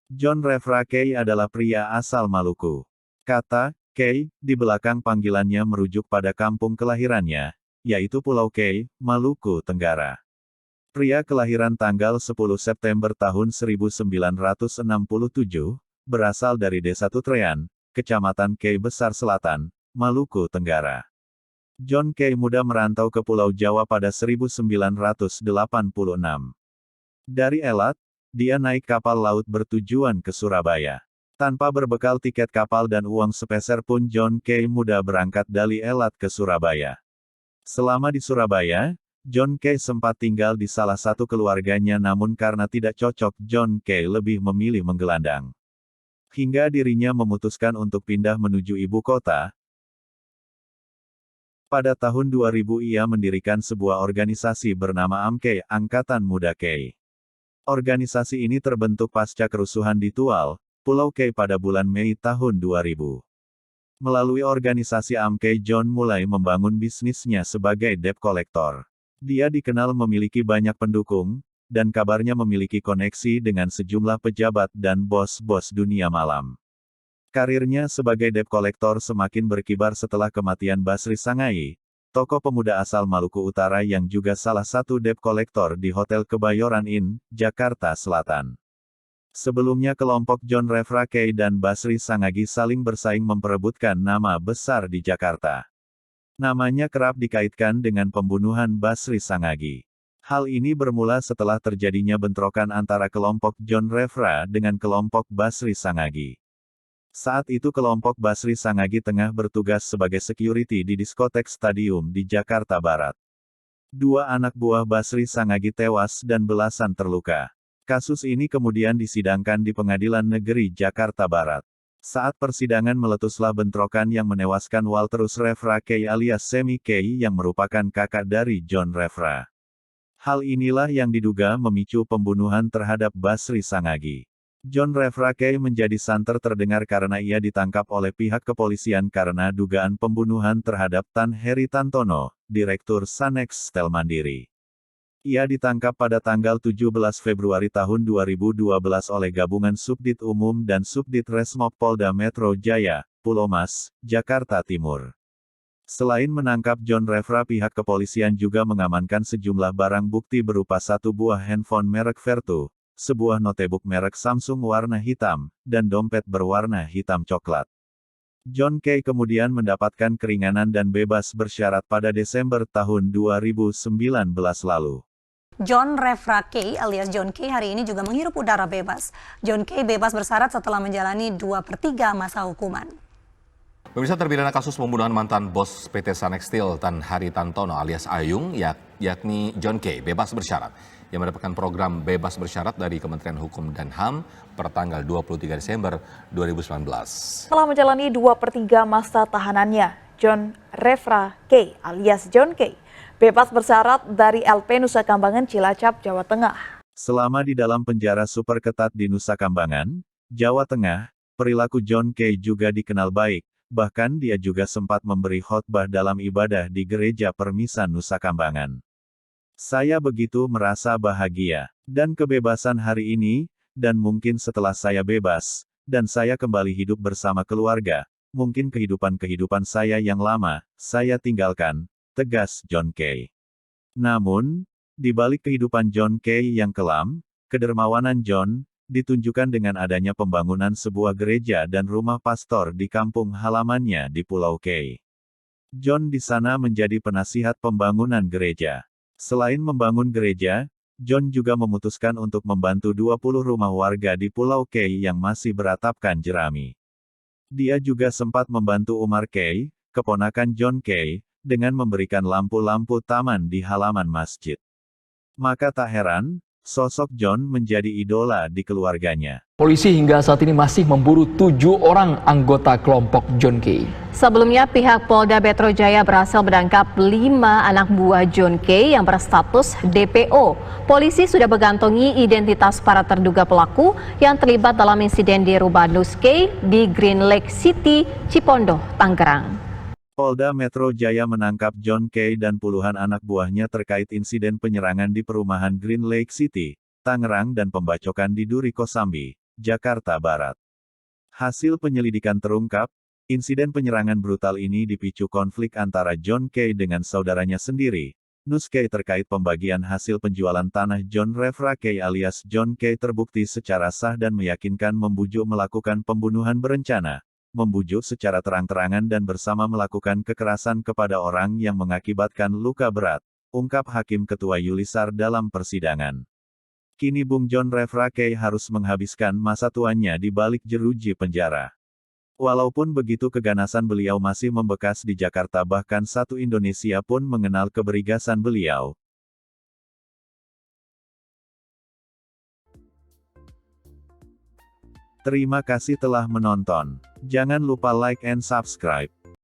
John Refra Kay adalah pria asal Maluku. Kata Kay di belakang panggilannya merujuk pada kampung kelahirannya, yaitu Pulau Kay, Maluku Tenggara. Pria kelahiran tanggal 10 September tahun 1967, berasal dari Desa Tutrean, Kecamatan Kay Besar Selatan, Maluku Tenggara. John Kay muda merantau ke Pulau Jawa pada 1986. Dari Elat, dia naik kapal laut bertujuan ke Surabaya. Tanpa berbekal tiket kapal dan uang sepeser pun John Kay muda berangkat dari Elat ke Surabaya. Selama di Surabaya, John Kay sempat tinggal di salah satu keluarganya namun karena tidak cocok John Kay lebih memilih menggelandang. Hingga dirinya memutuskan untuk pindah menuju ibu kota. Pada tahun 2000 ia mendirikan sebuah organisasi bernama AMKEI, Angkatan Muda Kay. Organisasi ini terbentuk pasca kerusuhan di Tual, Pulau Kay pada bulan Mei tahun 2000. Melalui organisasi AMKEI John mulai membangun bisnisnya sebagai debt collector. Dia dikenal memiliki banyak pendukung, dan kabarnya memiliki koneksi dengan sejumlah pejabat dan bos-bos dunia malam. Karirnya sebagai debt collector semakin berkibar setelah kematian Basri Sangai, tokoh pemuda asal Maluku Utara yang juga salah satu debt collector di Hotel Kebayoran Inn, Jakarta Selatan. Sebelumnya kelompok John Refra Kay dan Basri Sangagi saling bersaing memperebutkan nama besar di Jakarta. Namanya kerap dikaitkan dengan pembunuhan Basri Sangagi. Hal ini bermula setelah terjadinya bentrokan antara kelompok John Refra dengan kelompok Basri Sangagi. Saat itu kelompok Basri Sangagi tengah bertugas sebagai security di diskotek Stadium di Jakarta Barat. Dua anak buah Basri Sangagi tewas dan belasan terluka. Kasus ini kemudian disidangkan di Pengadilan Negeri Jakarta Barat. Saat persidangan meletuslah bentrokan yang menewaskan Walterus Refra Kay alias Semi Kay yang merupakan kakak dari John Refra. Hal inilah yang diduga memicu pembunuhan terhadap Basri Sangagi. John Refra Kay menjadi santer terdengar karena ia ditangkap oleh pihak kepolisian karena dugaan pembunuhan terhadap Tan Heri Tantono, Direktur Sanex Stel Mandiri. Ia ditangkap pada tanggal 17 Februari tahun 2012 oleh Gabungan Subdit Umum dan Subdit Resmob Polda Metro Jaya, Pulau Mas, Jakarta Timur. Selain menangkap John Refra, pihak kepolisian juga mengamankan sejumlah barang bukti berupa satu buah handphone merek Vertu, sebuah notebook merek Samsung warna hitam, dan dompet berwarna hitam coklat. John Kay kemudian mendapatkan keringanan dan bebas bersyarat pada Desember tahun 2019 lalu. John Refra Kay alias John Kay hari ini juga menghirup udara bebas. John Kay bebas bersyarat setelah menjalani 2/3 masa hukuman. Pemirsa, terpidana kasus pembunuhan mantan bos PT Sanex Steel Tan Heri Tantono alias Ayung, yakni John Kay, bebas bersyarat. Yang mendapatkan program bebas bersyarat dari Kementerian Hukum dan HAM pertanggal 23 Desember 2019. Setelah menjalani 2/3 masa tahanannya, John Refra Kay alias John Kay bebas bersyarat dari LP Nusa Kambangan, Cilacap, Jawa Tengah. Selama di dalam penjara super ketat di Nusa Kambangan, Jawa Tengah, perilaku John Kay juga dikenal baik, bahkan dia juga sempat memberi khotbah dalam ibadah di Gereja Permisan Nusa Kambangan. Saya begitu merasa bahagia, dan kebebasan hari ini, dan mungkin setelah saya bebas, dan saya kembali hidup bersama keluarga, mungkin kehidupan saya yang lama, saya tinggalkan, tegas John Kay. Namun, di balik kehidupan John Kay yang kelam, kedermawanan John ditunjukkan dengan adanya pembangunan sebuah gereja dan rumah pastor di kampung halamannya di Pulau Kay. John di sana menjadi penasihat pembangunan gereja. Selain membangun gereja, John juga memutuskan untuk membantu 20 rumah warga di Pulau Kay yang masih beratapkan jerami. Dia juga sempat membantu Umar Kay, keponakan John Kay, dengan memberikan lampu-lampu taman di halaman masjid. Maka tak heran, sosok John menjadi idola di keluarganya. Polisi hingga saat ini masih memburu 7 orang anggota kelompok John Kay. Sebelumnya pihak Polda Metro Jaya berhasil menangkap 5 anak buah John Kay yang berstatus DPO. Polisi sudah mengantongi identitas para terduga pelaku yang terlibat dalam insiden di rumah Nus Kay di Green Lake City, Cipondoh, Tangerang. Polda Metro Jaya menangkap John Kay dan puluhan anak buahnya terkait insiden penyerangan di perumahan Green Lake City, Tangerang dan pembacokan di Duri Kosambi, Jakarta Barat. Hasil penyelidikan terungkap, insiden penyerangan brutal ini dipicu konflik antara John K. dengan saudaranya sendiri, Nus K. terkait pembagian hasil penjualan tanah. John Refra K. alias John K. terbukti secara sah dan meyakinkan membujuk melakukan pembunuhan berencana, membujuk secara terang-terangan dan bersama melakukan kekerasan kepada orang yang mengakibatkan luka berat, ungkap Hakim Ketua Yulisar dalam persidangan. Kini Bung John Refra K. harus menghabiskan masa tuanya di balik jeruji penjara. Walaupun begitu, keganasan beliau masih membekas di Jakarta, bahkan satu Indonesia pun mengenal kebergasan beliau. Terima kasih telah menonton. Jangan lupa like and subscribe.